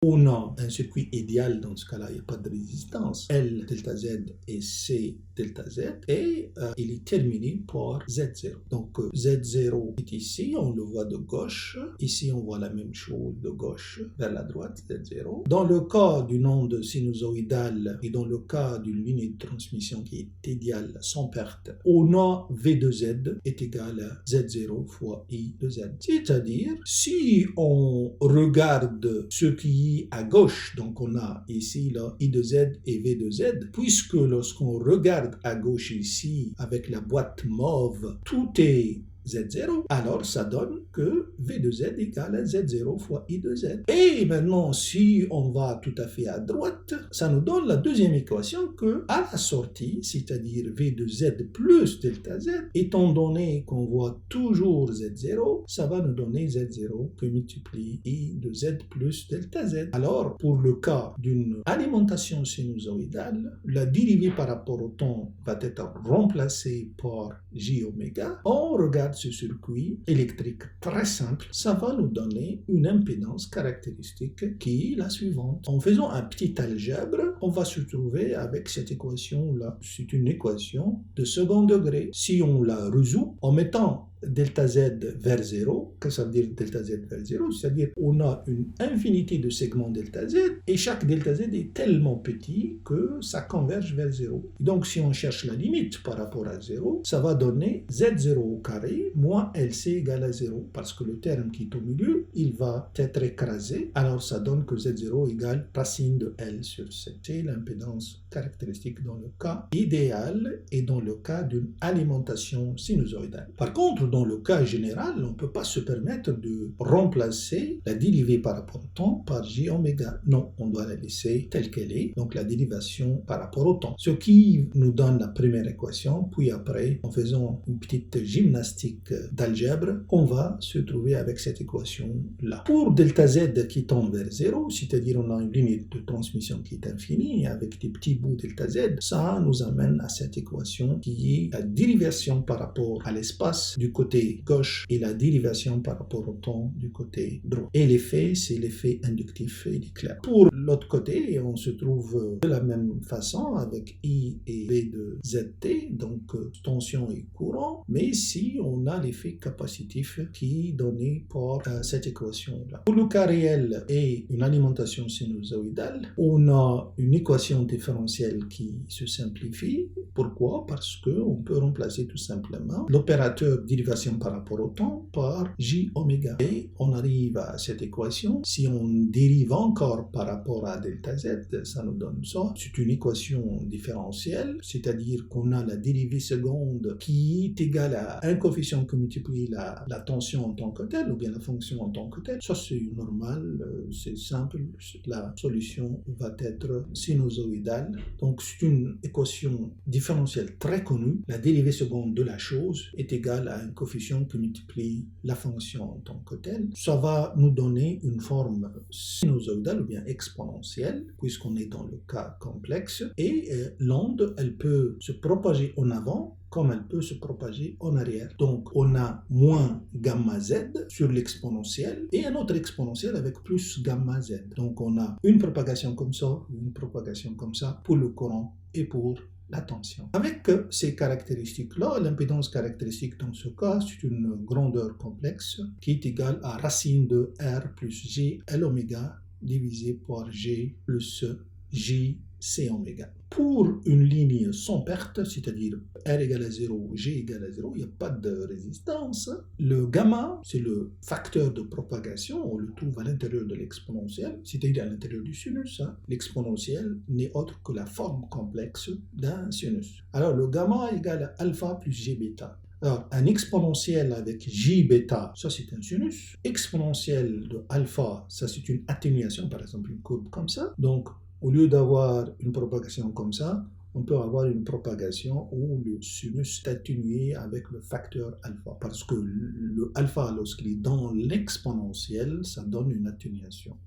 On a un circuit idéal, dans ce cas-là, il n'y a pas de résistance. L delta Z et C delta Z, et il est terminé par Z0. Donc Z0 est ici, on le voit de gauche. Ici, on voit la même chose de gauche vers la droite, Z0. Dans le cas d'une onde sinusoïdale et dans le cas d'une ligne de transmission qui est idéale sans perte, on a V de Z est égal à Z0 fois I de Z. C'est-à-dire, si on regarde ce qui est à gauche, donc on a ici là I de Z et V de Z, puisque lorsqu'on regarde à gauche ici avec la boîte mauve, tout est Z0, alors ça donne que V de Z égale à Z0 fois I de Z. Et maintenant, si on va tout à fait à droite, ça nous donne la deuxième équation que, à la sortie, c'est-à-dire V de Z plus delta Z, étant donné qu'on voit toujours Z0, ça va nous donner Z0 que multiplie I de Z plus delta Z. Alors, pour le cas d'une alimentation sinusoïdale, la dérivée par rapport au temps va être remplacée par J oméga. On regarde ce circuit électrique très simple, ça va nous donner une impédance caractéristique qui est la suivante. En faisant un petit algèbre, on va se trouver avec cette équation-là. C'est une équation de second degré. Si on la résout en mettant delta Z vers 0, qu'est-ce que ça veut dire delta Z vers 0? C'est-à-dire on a une infinité de segments delta Z et chaque delta Z est tellement petit que ça converge vers 0. Donc si on cherche la limite par rapport à 0, ça va donner Z0 au carré moins LC égale à 0 parce que le terme qui est au milieu, il va être écrasé. Alors ça donne que Z0 égale racine de L sur C. C'est l'impédance caractéristique dans le cas idéal et dans le cas d'une alimentation sinusoïdale. Par contre, dans le cas général, on ne peut pas se permettre de remplacer la dérivée par rapport au temps par J oméga. Non, on doit la laisser telle qu'elle est, donc la dérivation par rapport au temps. Ce qui nous donne la première équation, puis après, en faisant une petite gymnastique d'algèbre, on va se trouver avec cette équation-là. Pour delta Z qui tend vers 0, c'est-à-dire on a une limite de transmission qui est infinie, avec des petits bouts delta Z, ça nous amène à cette équation qui est la dérivation par rapport à l'espace du côté gauche et la dérivation par rapport au temps du côté droit. Et l'effet, c'est l'effet inductif et d'éclair. Pour l'autre côté, on se trouve de la même façon avec I et V de ZT, donc tension et courant, mais ici, on a l'effet capacitif qui est donné par cette équation-là. Pour le cas réel et une alimentation sinusoïdale, on a une équation différentielle qui se simplifie. Pourquoi? Parce qu'on peut remplacer tout simplement l'opérateur dérivation par rapport au temps par J oméga. Et on arrive à cette équation. Si on dérive encore par rapport à delta Z, ça nous donne ça. C'est une équation différentielle, c'est-à-dire qu'on a la dérivée seconde qui est égale à un coefficient qui multiplie la tension en tant que telle, ou bien la fonction en tant que telle. Ça, c'est normal, c'est simple. La solution va être sinusoïdale. Donc, c'est une équation différentielle très connue. La dérivée seconde de la chose est égale à un coefficient qui multiplie la fonction en tant que telle. Ça va nous donner une forme sinusoïdale ou bien exponentielle, puisqu'on est dans le cas complexe. Et l'onde, elle peut se propager en avant comme elle peut se propager en arrière. Donc, on a moins gamma Z sur l'exponentielle et un autre exponentiel avec plus gamma Z. Donc, on a une propagation comme ça, une propagation comme ça pour le courant et pour la tension. Avec ces caractéristiques-là, l'impédance caractéristique dans ce cas, c'est une grandeur complexe qui est égale à racine de R plus J L oméga divisé par G plus J C oméga. Pour une ligne sans perte, c'est-à-dire R égale à 0, G égale à 0, il n'y a pas de résistance. Le gamma, c'est le facteur de propagation, on le trouve à l'intérieur de l'exponentielle, c'est-à-dire à l'intérieur du sinus. L'exponentielle n'est autre que la forme complexe d'un sinus. Alors le gamma égale à alpha plus G bêta. Alors, un exponentiel avec J bêta, ça c'est un sinus. Exponentiel de alpha, ça c'est une atténuation, par exemple une courbe comme ça. Donc, au lieu d'avoir une propagation comme ça, on peut avoir une propagation où le sinus est atténué avec le facteur alpha. Parce que le alpha, lorsqu'il est dans l'exponentiel, ça donne une atténuation.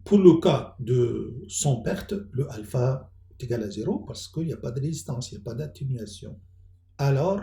Pour le cas de sans perte, le alpha est égal à 0 parce qu'il n'y a pas de résistance, il n'y a pas d'atténuation. Alors,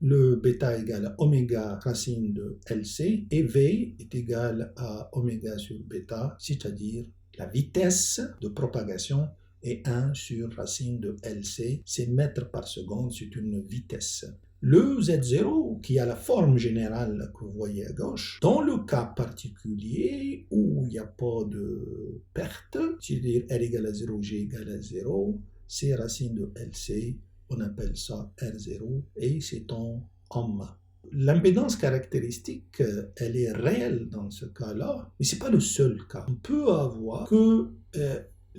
le bêta égale à oméga racine de LC et V est égal à oméga sur bêta, c'est-à-dire la vitesse de propagation est 1 sur racine de LC, c'est mètres par seconde, c'est une vitesse. Le Z0, qui a la forme générale que vous voyez à gauche, dans le cas particulier où il n'y a pas de perte, c'est-à-dire R égale à 0, G égale à 0, c'est racine de LC, on appelle ça R0 et c'est en ohm. L'impédance caractéristique, elle est réelle dans ce cas-là, mais ce n'est pas le seul cas. On peut avoir que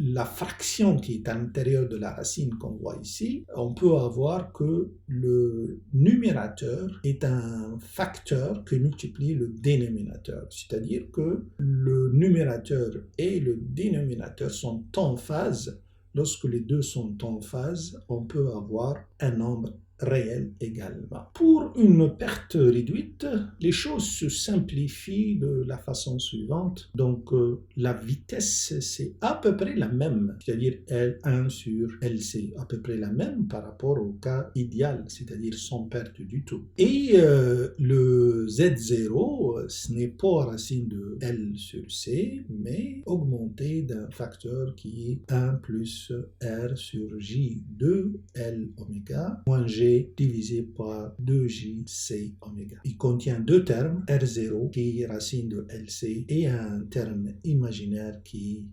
la fraction qui est à l'intérieur de la racine qu'on voit ici, on peut avoir que le numérateur est un facteur qui multiplie le dénominateur. C'est-à-dire que le numérateur et le dénominateur sont en phase. Lorsque les deux sont en phase, on peut avoir un nombre réel également. Pour une perte réduite, les choses se simplifient de la façon suivante. Donc, la vitesse, c'est à peu près la même, c'est-à-dire L1 sur LC, à peu près la même par rapport au cas idéal, c'est-à-dire sans perte du tout. Et le Z0, ce n'est pas racine de L sur C, mais augmenté d'un facteur qui est 1 plus R sur J de L oméga moins G divisé par 2J C oméga. Il contient deux termes, R0 qui est racine de LC et un terme imaginaire qui est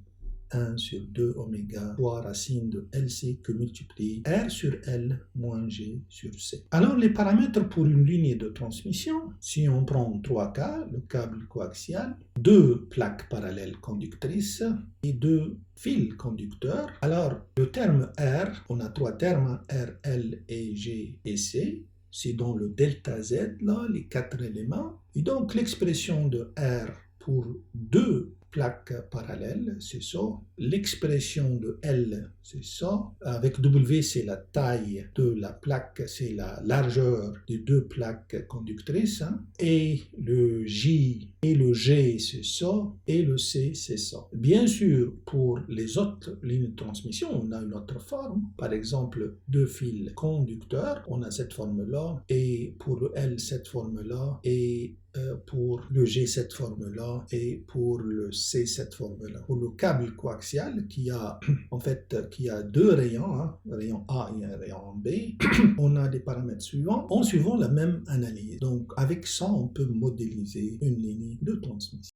1 sur 2 oméga fois racine de LC que multiplie R sur L moins G sur C. Alors les paramètres pour une ligne de transmission, si on prend 3 cas, le câble coaxial, 2 plaques parallèles conductrices et 2 fils conducteurs. Alors le terme R, on a 3 termes, R, L et G et C. C'est dans le delta Z, là, les 4 éléments. Et donc l'expression de R pour 2 plaques parallèles, c'est ça. L'expression de L, c'est ça. Avec W, c'est la taille de la plaque, c'est la largeur des 2 plaques conductrices. Hein. Et le J et le G, c'est ça. Et le C, c'est ça. Bien sûr, pour les autres lignes de transmission, on a une autre forme. Par exemple, 2 fils conducteurs, on a cette forme-là. Et pour le L, cette forme-là. Et pour le G, cette forme-là, et pour le C, cette forme-là. Pour le câble coaxial, qui a en fait qui a 2 rayons, hein, un rayon A et un rayon B, on a des paramètres suivants, en suivant la même analyse. Donc avec ça, on peut modéliser une ligne de transmission.